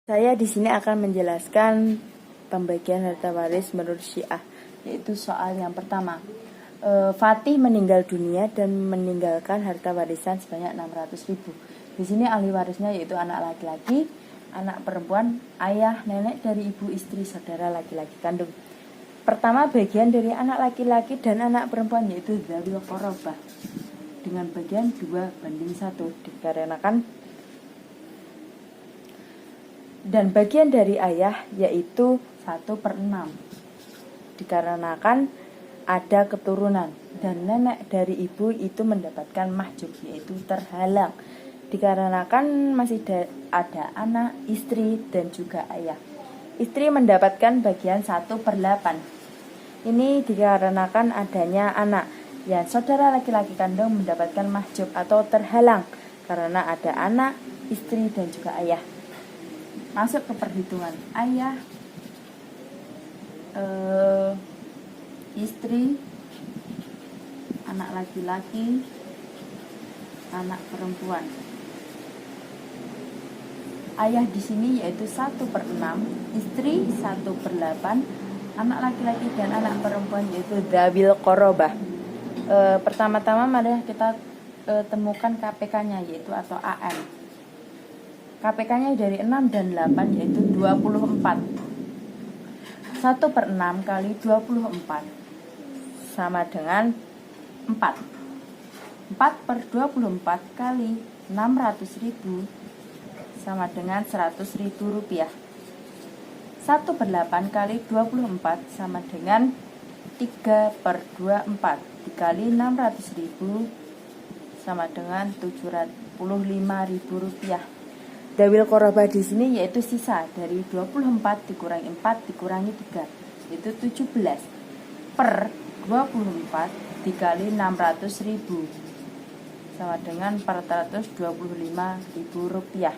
Saya di sini akan menjelaskan pembagian harta waris menurut Syiah, yaitu soal yang pertama. Fatih meninggal dunia dan meninggalkan harta warisan sebanyak 600.000. Di sini ahli warisnya yaitu anak laki-laki, anak perempuan, ayah, nenek dari ibu, istri, saudara laki-laki kandung. Pertama, bagian dari anak laki-laki dan anak perempuan yaitu dzawil qorobah dengan bagian 2:1 dikarenakan dan bagian dari ayah yaitu 1/6 dikarenakan ada keturunan, dan nenek dari ibu itu mendapatkan mahjub yaitu terhalang dikarenakan masih ada anak, istri, dan juga ayah. Istri mendapatkan bagian 1/8. Ini dikarenakan adanya anak, yang saudara laki-laki kandung mendapatkan mahjub atau terhalang karena ada anak, istri, dan juga ayah. Masuk ke perhitungan ayah, istri, anak laki-laki, anak perempuan. Ayah di sini yaitu 1/6, istri 1/8, anak laki-laki dan anak perempuan yaitu dzawil qorobah. Pertama-tama mari kita temukan KPK-nya yaitu atau AM. KPK-nya dari 6 dan 8 yaitu 24. 1/6 kali 24 sama dengan 4. 4/24 kali 600.000 sama dengan 100.000 rupiah. 1/8 kali 24 sama dengan 3/24 dikali 600.000 sama dengan 750.000 rupiah. Dzawil qorobah di sini yaitu sisa dari 24 dikurangi 4 dikurangi 3 yaitu 17 per 24 dikali 600.000 sama dengan 425.000 rupiah.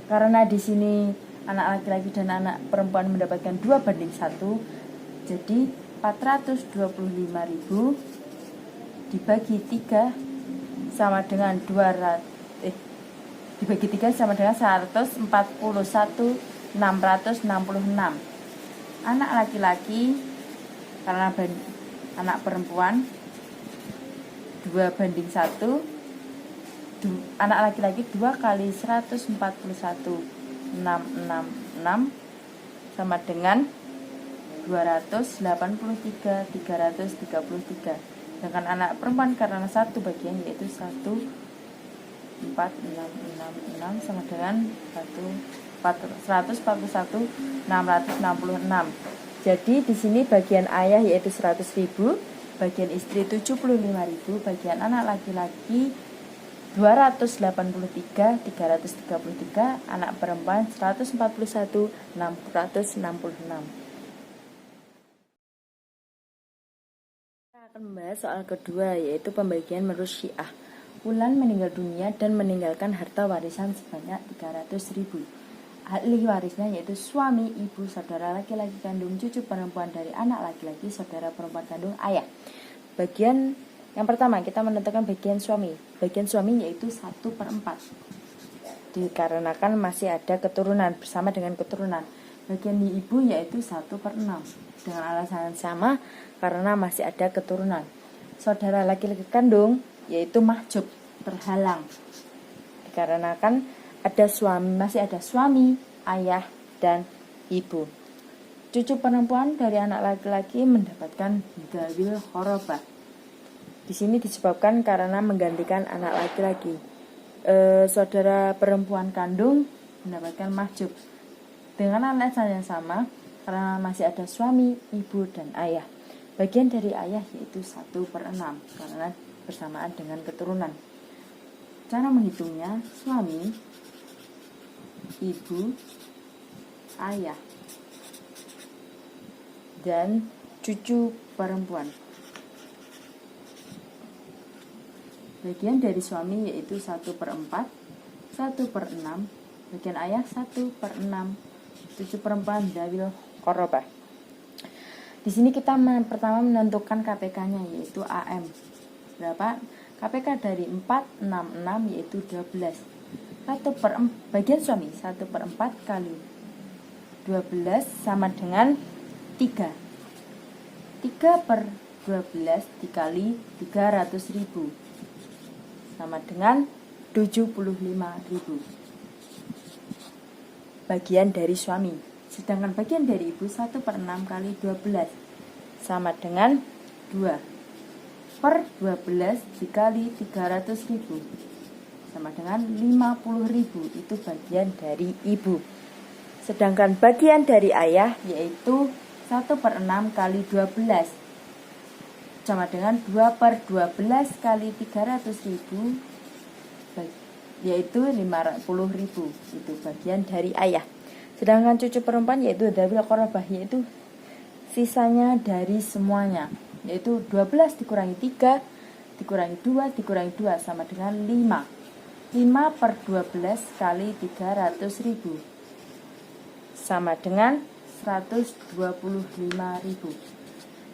Karena di sini anak laki-laki dan anak perempuan mendapatkan 2/1, jadi 425.000 dibagi 3 sama dengan 141.666. Anak laki-laki karena anak perempuan 2/1. Anak laki-laki 2 kali 141.666 sama dengan 283.333. Sedangkan anak perempuan karena satu bagian yaitu 14666 sama dengan 141.666. Jadi di sini bagian ayah yaitu 100.000, bagian istri 75.000, bagian anak laki-laki 283.333, anak perempuan 141.666. Kita akan membahas soal kedua yaitu pembagian menurut Syiah. Wulan meninggal dunia dan meninggalkan harta warisan sebanyak 300.000. Ahli warisnya yaitu suami, ibu, saudara laki-laki kandung, cucu perempuan dari anak laki-laki, saudara perempuan kandung, ayah. Bagian yang pertama kita menentukan bagian suami. Bagian suami yaitu 1/4 dikarenakan masih ada keturunan bersama dengan keturunan. Bagian ibu yaitu 1/6 dengan alasan yang sama karena masih ada keturunan. Saudara laki-laki kandung yaitu mahjub terhalang dikarenakan masih ada suami, ayah, dan ibu. Cucu perempuan dari anak laki-laki mendapatkan dzawil qorobah. Di sini disebabkan karena menggantikan anak laki-laki. Saudara perempuan kandung mendapatkan mahjub dengan alasan yang sama karena masih ada suami, ibu, dan ayah. Bagian dari ayah yaitu 1/6 karena bersamaan dengan keturunan. Cara menghitungnya suami, ibu, ayah, dan cucu perempuan. Bagian dari suami yaitu 1/4, 1/6, bagian ayah 1/6, cucu perempuan dzawil qorobah. Di sini kita pertama menentukan KPK-nya yaitu AM. Berapa? KPK dari 466 yaitu 12. bagian suami 1/4 kali 12 sama dengan 3. 3/12 dikali 300.000 sama dengan 75.000. Bagian dari suami. Sedangkan bagian dari ibu 1/6 kali 12 sama dengan 2/12 dikali 300.000 sama dengan 50.000. Itu bagian dari ibu. Sedangkan bagian dari ayah yaitu 1/6 kali 12 sama dengan 2/12 kali 300.000 yaitu 50.000. Itu bagian dari ayah. Sedangkan cucu perempuan yaitu Dzawil Qorobah, yaitu sisanya dari semuanya, yaitu 12 dikurangi 3 dikurangi 2 dikurangi 2 sama dengan 5. 5/12 kali 300.000 sama dengan 125.000.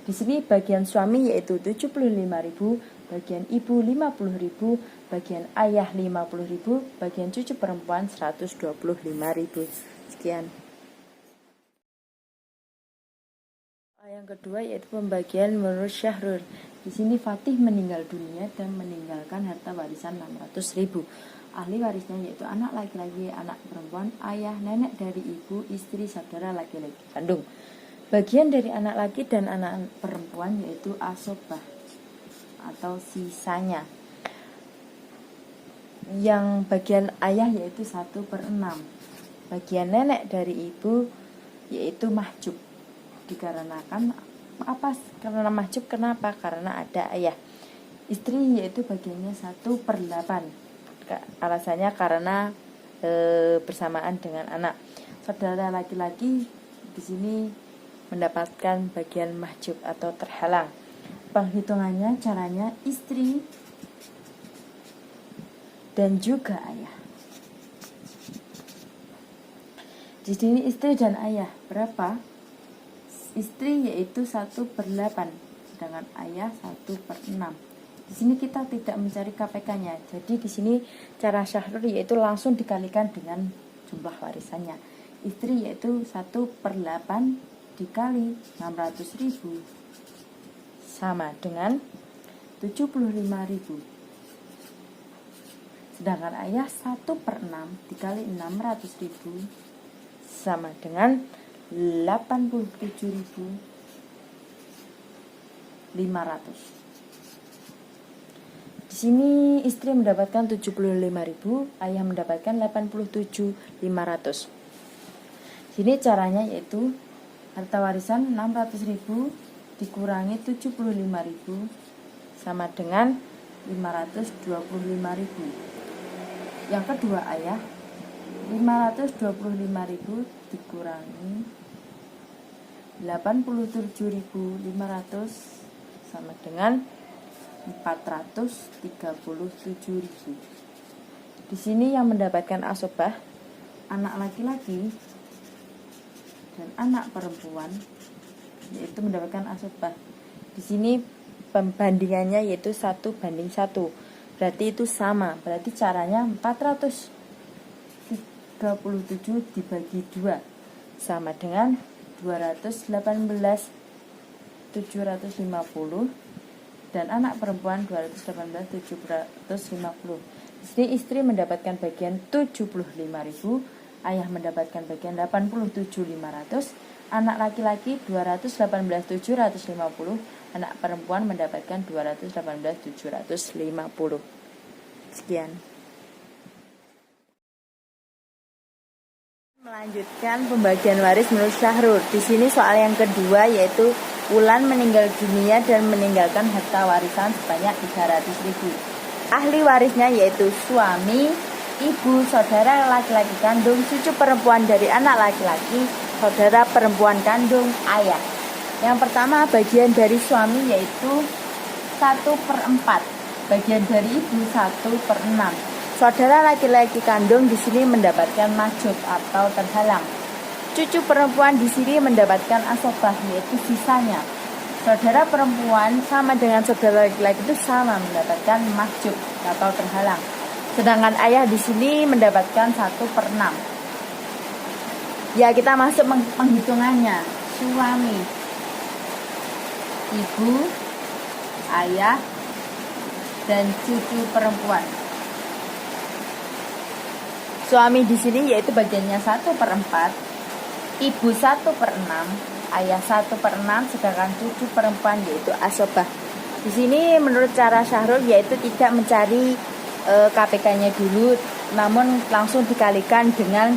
Di sini bagian suami yaitu 75.000, bagian ibu 50.000, bagian ayah 50.000, bagian cucu perempuan 125.000. Sekian. Yang kedua yaitu pembagian menurut Syahrul. Di sini Fatih meninggal dunia dan meninggalkan harta warisan 600.000. Ahli warisnya yaitu anak laki-laki, anak perempuan, ayah, nenek dari ibu, istri, saudara laki-laki kandung. Bagian dari anak laki dan anak perempuan yaitu asobah atau sisanya. Yang bagian ayah yaitu 1/6. Bagian nenek dari ibu yaitu mahjub. Dikarenakan apa? Karena mahjub kenapa? Karena ada ayah. Istri yaitu bagiannya 1/8. Alasannya karena bersamaan dengan anak. Saudara laki-laki di sini mendapatkan bagian mahjub atau terhalang. Penghitungannya caranya istri dan juga ayah. Di sini istri dan ayah berapa? Istri yaitu 1/8, sedangkan ayah 1/6. Di sini kita tidak mencari KPK-nya. Jadi di sini cara Syahrul yaitu langsung dikalikan dengan jumlah warisannya. Istri yaitu 1/8 dikali 600.000 sama dengan 75.000. Sedangkan ayah 1/6 dikali 600.000 sama dengan 87.500. Di sini istri mendapatkan 75.000, ayah mendapatkan 87.500. Sini caranya yaitu harta warisan 600.000 dikurangi 75.000 sama dengan 525.000. Yang kedua ayah 525.000 dikurangi 87.500 sama dengan 437.000. Di sini yang mendapatkan asobah anak laki-laki dan anak perempuan yaitu mendapatkan asobah. Di sini pembandingannya yaitu 1/1. Berarti itu sama. Berarti caranya 437 dibagi 2 sama dengan 218.750 dan anak perempuan 218.750. Di sini istri mendapatkan bagian 75.000, ayah mendapatkan bagian 87.500, anak laki-laki 218.750, anak perempuan mendapatkan 218.750. Sekian. Melanjutkan pembagian waris menurut Syahrul. Di sini soal yang kedua yaitu Wulan meninggal dunia dan meninggalkan harta warisan sebanyak 300.000. Ahli warisnya yaitu suami, ibu, saudara laki-laki kandung, cucu perempuan dari anak laki-laki, saudara perempuan kandung, ayah. Yang pertama bagian dari suami yaitu 1/4. Bagian dari ibu 1/6. Saudara laki-laki kandung di sini mendapatkan mahjub atau terhalang. Cucu perempuan di sini mendapatkan asobah yaitu sisanya. Saudara perempuan sama dengan saudara laki-laki itu sama mendapatkan mahjub atau terhalang. Sedangkan ayah di sini mendapatkan 1/6. Ya, kita masuk penghitungannya. Suami, ibu, ayah, dan cucu perempuan. Suami di sini yaitu bagiannya 1/4, ibu 1/6, ayah 1/6, sedangkan cucu perempuan yaitu asobah. Di sini menurut cara Syahrul yaitu tidak mencari KPK-nya dulu, namun langsung dikalikan dengan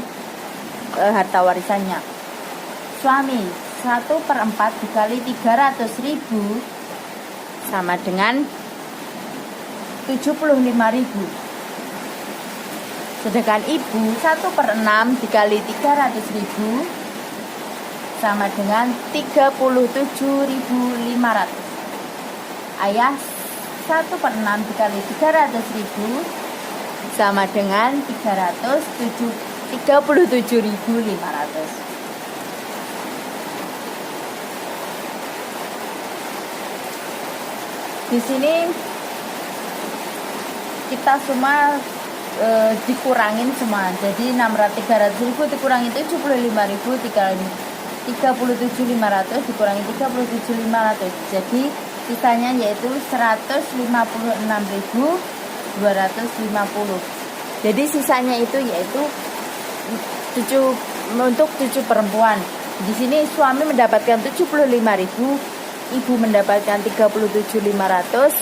harta warisannya. Suami 1/4 dikali 300.000 sama dengan 75.000. Sedangkan ibu 1/6 dikali 300.000 sama dengan 37.500. Ayah 1/6 dikali 300.000 sama dengan 37.500. Di sini kita semua dikurangin semua. Jadi 300.000 dikurangi 75.000 dikali 37.500 dikurangi 37.500. Jadi sisanya yaitu 156.250. Jadi sisanya itu yaitu untuk cucu perempuan. Di sini suami mendapatkan 75.000, ibu mendapatkan 37.500,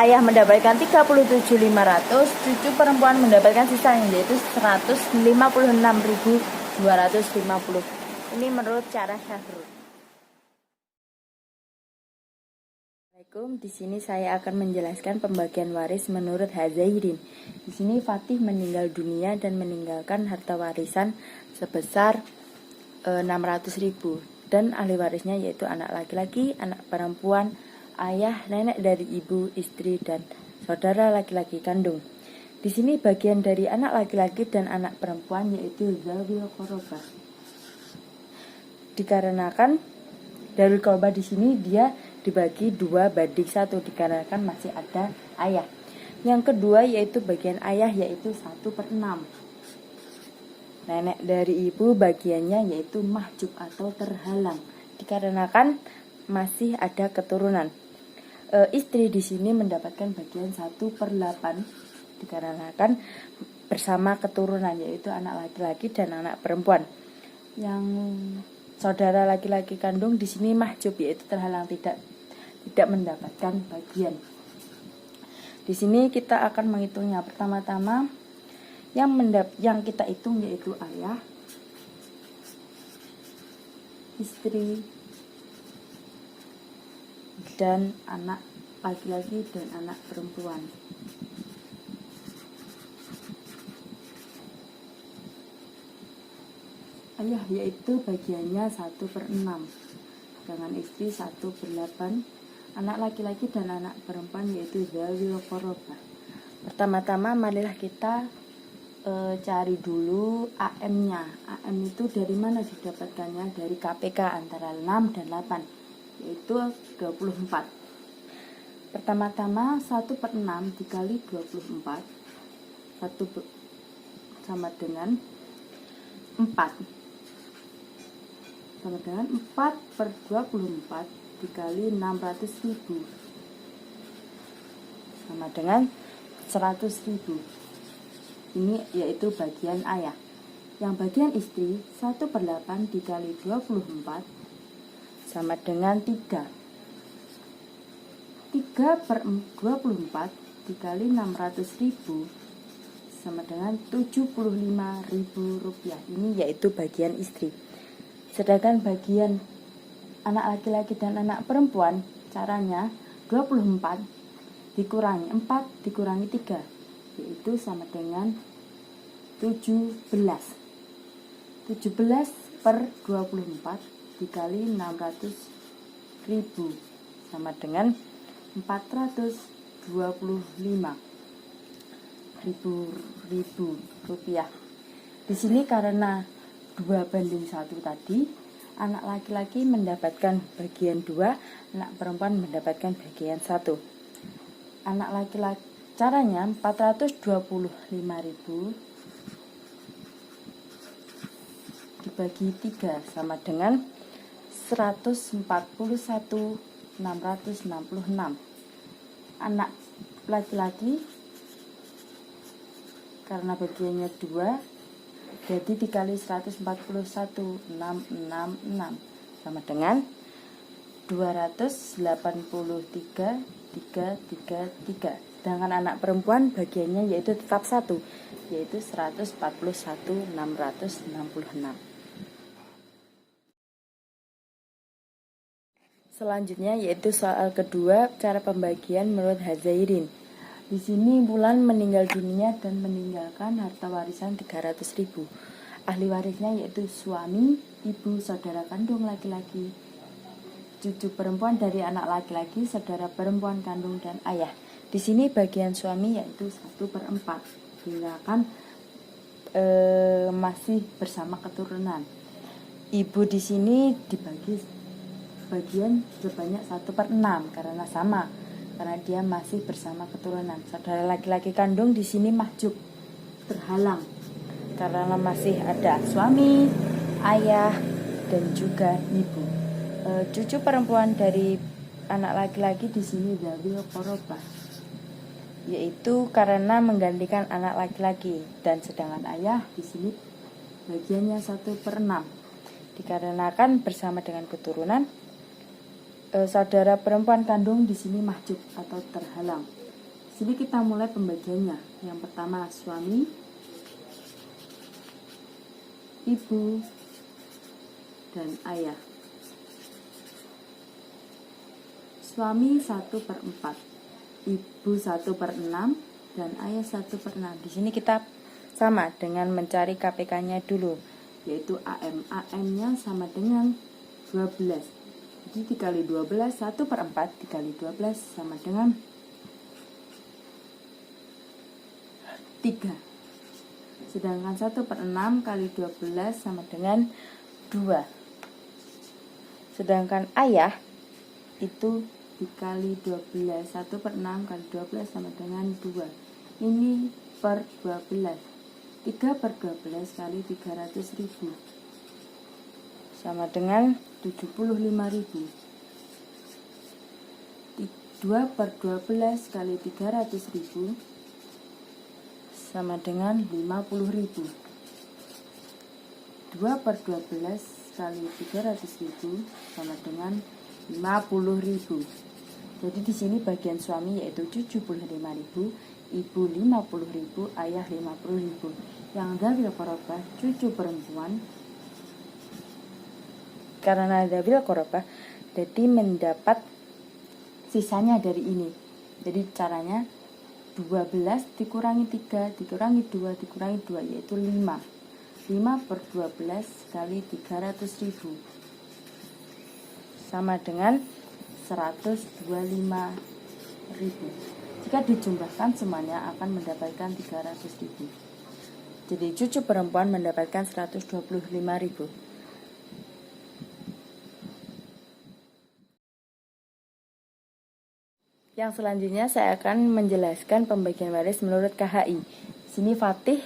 ayah mendapatkan 37.500, cucu perempuan mendapatkan sisanya yaitu 156.250. Ini menurut cara Syahrul. Assalamualaikum. Di sini saya akan menjelaskan pembagian waris menurut Hazairin. Di sini Fatih meninggal dunia dan meninggalkan harta warisan sebesar 600.000 dan ahli warisnya yaitu anak laki-laki, anak perempuan, ayah, nenek dari ibu, istri, dan saudara laki-laki kandung. Di sini bagian dari anak laki-laki dan anak perempuan yaitu zawil qurba. Dikarenakan Darul Qurba di sini dia dibagi 2/1 dikarenakan masih ada ayah. Yang kedua yaitu bagian ayah yaitu 1/6. Nenek dari ibu bagiannya yaitu mahjub atau terhalang dikarenakan masih ada keturunan. Istri di sini mendapatkan bagian 1/8 dikarenakan bersama keturunan yaitu anak laki-laki dan anak perempuan. Yang saudara laki-laki kandung di sini mahjub yaitu terhalang tidak mendapatkan bagian. Di sini kita akan menghitungnya. Pertama-tama yang kita hitung yaitu ayah, istri, dan anak laki-laki dan anak perempuan. Ayah yaitu bagiannya 1/6, dengan istri 1/8, anak laki-laki dan anak perempuan yaitu zawil qurba. Pertama-tama marilah kita cari dulu AM-nya. AM itu dari mana didapatkannya? Dari KPK antara 6 dan 8 yaitu 24. Pertama-tama 1/6 dikali 24 sama dengan 4 sama dengan 4/24 dikali 600.000 sama dengan 100.000. Ini yaitu bagian ayah. Yang bagian istri 1/8 dikali 24 sama dengan 3. 3/24 dikali 600.000 sama dengan 75.000 rupiah. Ini yaitu bagian istri. Sedangkan bagian anak laki-laki dan anak perempuan caranya 24 dikurangi 4 dikurangi 3 yaitu sama dengan 17. 17/24 dikali 600.000 sama dengan 425.000 rupiah. Di sini karena 2/1 tadi, anak laki-laki mendapatkan bagian 2, anak perempuan mendapatkan bagian 1. Anak laki-laki Caranya 425.000 dibagi 3 sama dengan 141.666. Anak laki-laki karena bagiannya 2, jadi dikali 141.666 sama dengan 283.333. Sedangkan anak perempuan bagiannya yaitu tetap 1, yaitu 141.666. Selanjutnya yaitu soal kedua, cara pembagian menurut Hazairin. Di sini Wulan meninggal dunia dan meninggalkan harta warisan 300.000. Ahli warisnya yaitu suami, ibu, saudara kandung laki-laki, cucu perempuan dari anak laki-laki, saudara perempuan kandung, dan ayah. Di sini bagian suami yaitu 1/4, sehingga kan masih bersama keturunan. Ibu di sini dibagi bagian sebanyak 1/6 karena sama, karena dia masih bersama keturunan. Saudara laki-laki kandung di sini mahjub, terhalang, karena masih ada suami, ayah, dan juga ibu. Cucu perempuan dari anak laki-laki di sini dzawil qorobah, yaitu karena menggantikan anak laki-laki, dan sedangkan ayah di sini bagiannya 1/6 dikarenakan bersama dengan keturunan. Saudara perempuan kandung di sini mahjub atau terhalang. Sini kita mulai pembagiannya. Yang pertama suami, ibu, dan ayah. Suami 1/4, ibu 1/6, dan ayah 1/6. Di sini kita sama dengan mencari KPK-nya dulu, yaitu AM. AM-nya sama dengan 12. Jadi dikali 12, 1/4 dikali 12 sama dengan 3. Sedangkan 1/6 kali 12 sama dengan 2. Sedangkan ayah itu dikali 12, 1/6 kali 12 sama dengan 2. Ini per 12. 3/12 kali 300.000 sama dengan 75.000. 2/12 kali 300.000 sama dengan 50.000. 2/12 kali 300.000 sama dengan 50.000. Jadi di sini bagian suami yaitu 75.000, ibu 50.000, ayah 50.000. Yang dzawil qorobah cucu perempuan, karena dzawil qorobah jadi mendapat sisanya dari ini. Jadi caranya 12 dikurangi 3 dikurangi 2 dikurangi 2 yaitu 5. 5/12 kali 300.000 sama dengan 125.000. Jika dijumlahkan semuanya akan mendapatkan 300.000. Jadi cucu perempuan mendapatkan 125.000. Yang selanjutnya saya akan menjelaskan pembagian waris menurut KHI. Sini Fatih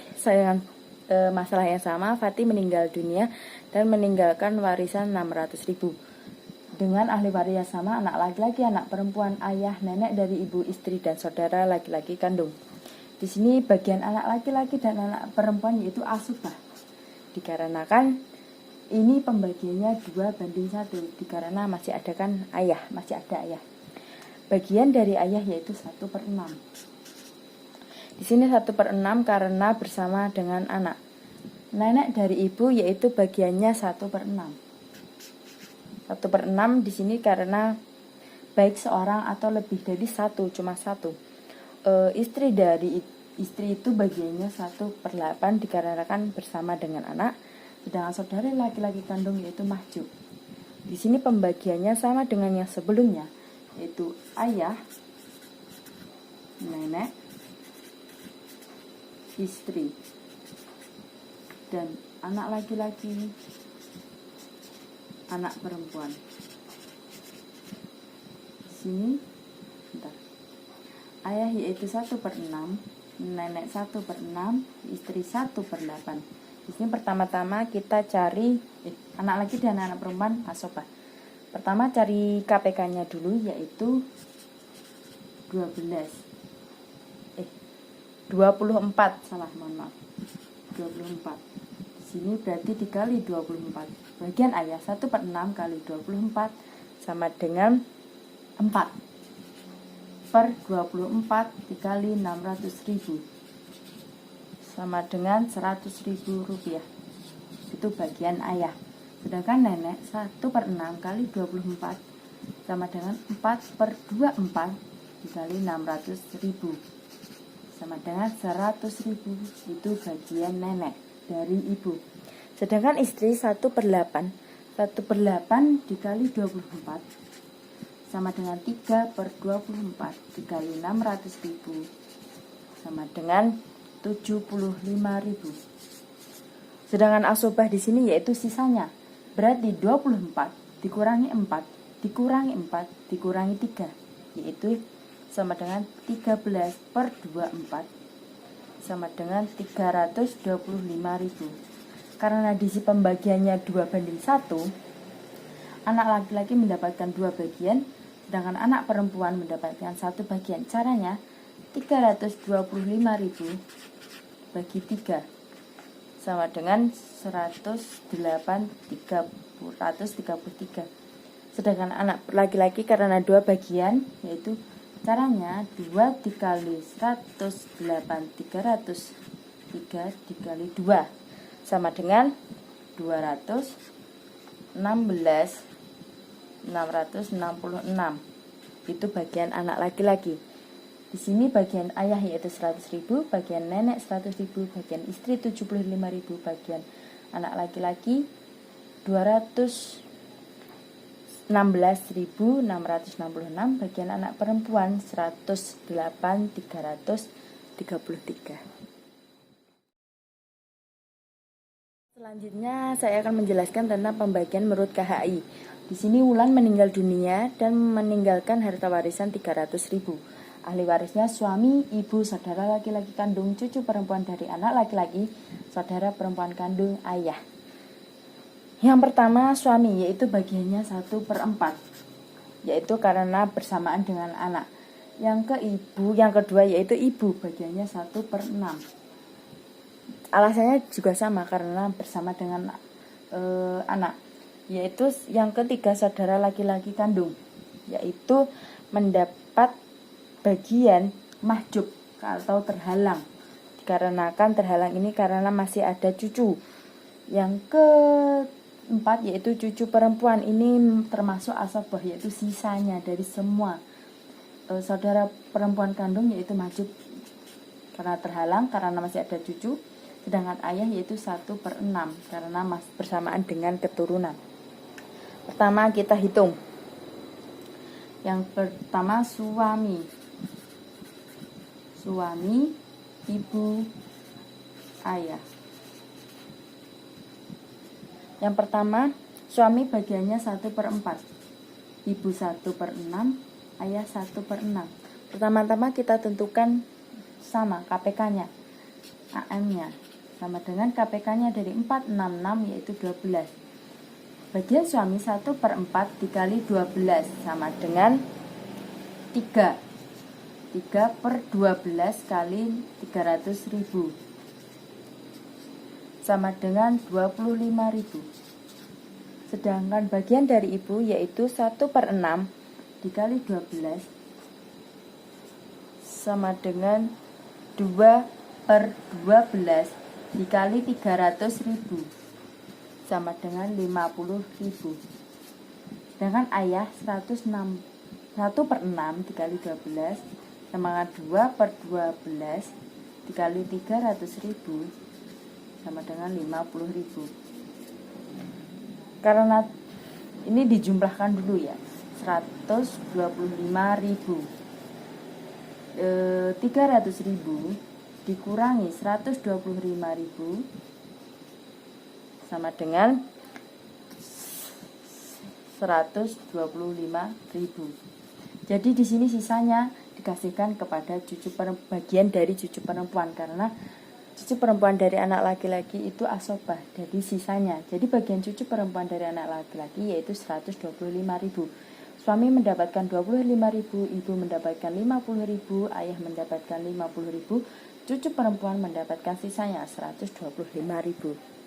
masalah yang sama. Fatih meninggal dunia dan meninggalkan warisan 600.000. Dengan ahli waris yang sama, anak laki-laki, anak perempuan, ayah, nenek dari ibu, istri, dan saudara laki-laki kandung. Di sini bagian anak laki-laki dan anak perempuan yaitu asubah. Dikarenakan ini pembagiannya 2/1 dikarenakan masih ada ayah. Bagian dari ayah yaitu 1/6. Di sini 1/6 karena bersama dengan anak. Nenek dari ibu yaitu bagiannya 1/6. 1/6 di sini karena baik seorang atau lebih dari satu, cuma satu. Istri dari istri itu bagiannya 1/8 dikarenakan bersama dengan anak. Sedangkan saudara laki-laki kandung yaitu mahjub. Di sini pembagiannya sama dengan yang sebelumnya, yaitu ayah, nenek, istri, dan anak laki-laki, anak perempuan. Di sini ayah yaitu 1/6, nenek 1/6, istri 1/8. Di sini pertama-tama kita cari anak laki dan anak perempuan asobah. Pertama cari KPK-nya dulu, yaitu 24, salah, mohon maaf. 24. Di sini berarti dikali 24. Bagian ayah 1/6 kali 24 sama dengan 4 per 24 dikali 600.000 sama dengan 100.000 rupiah. Itu bagian ayah. Sedangkan nenek 1/6 kali 24 sama dengan 4 per 24 dikali 600.000 sama dengan 100.000. Itu bagian nenek dari ibu. Sedangkan istri 1/8. 1/8 dikali 24 sama dengan 3 per 24 dikali 600.000 sama dengan 75.000. Sedangkan asobah di sini yaitu sisanya. Berarti 24 dikurangi 4 dikurangi 4 dikurangi 3, yaitu sama dengan 13 per 24 sama dengan 325.000. Karena di sini pembagiannya 2/1, anak laki-laki mendapatkan 2 bagian, sedangkan anak perempuan mendapatkan 1 bagian. Caranya 325.000 bagi 3 sama dengan 133. Sedangkan anak laki-laki karena 2 bagian, yaitu caranya 2 dikali 108 303 dikali 2 sama dengan 216.666. Itu bagian anak laki-laki. Di sini bagian ayah yaitu 100.000, bagian nenek 100.000, bagian istri 75.000, bagian anak laki-laki 216.666, bagian anak perempuan 108.333. Selanjutnya saya akan menjelaskan tentang pembagian menurut KHI. Di sini Wulan meninggal dunia dan meninggalkan harta warisan 300.000. Ahli warisnya suami, ibu, saudara laki-laki kandung, cucu perempuan dari anak laki-laki, saudara perempuan kandung, ayah. Yang pertama suami, yaitu bagiannya 1/4, yaitu karena bersamaan dengan anak. Yang kedua yaitu ibu, bagiannya 1/6. Alasannya juga sama karena bersama dengan anak. Yaitu yang ketiga saudara laki-laki kandung, yaitu mendapat bagian mahjub atau terhalang. Dikarenakan terhalang ini karena masih ada cucu. Yang keempat yaitu cucu perempuan, ini termasuk asabah, yaitu sisanya dari semua saudara perempuan kandung, yaitu mahjub karena terhalang karena masih ada cucu. Sedangkan ayah yaitu 1/6 karena masih bersamaan dengan keturunan. Pertama kita hitung. Yang pertama suami, ibu, ayah. Yang pertama suami bagiannya 1/4, ibu 1/6, ayah 1/6. Pertama-tama kita tentukan sama KPK-nya, AM-nya sama dengan KPK-nya dari 466 yaitu 12. Bagian suami 1/4 dikali 12 sama dengan 3 per 12 kali 300.000 sama dengan 25.000. Sedangkan bagian dari ibu yaitu 1/6 dikali 12 sama dengan 2 per 12 dikali 300.000 sama dengan 50.000. Sedangkan ayah 1/6 dikali 12 sama 2 per 12 dikali 300.000 sama dengan 50.000. Karena ini dijumlahkan dulu ya, 125.000. 300.000 dikurangi 125.000 sama dengan 125.000. Jadi di sini sisanya dikasihkan kepada bagian dari cucu perempuan, karena cucu perempuan dari anak laki-laki itu asobah dari sisanya. Jadi bagian cucu perempuan dari anak laki-laki yaitu 125.000. Suami mendapatkan 25.000, ibu mendapatkan 50.000, ayah mendapatkan 50.000, cucu perempuan mendapatkan sisanya 125.000.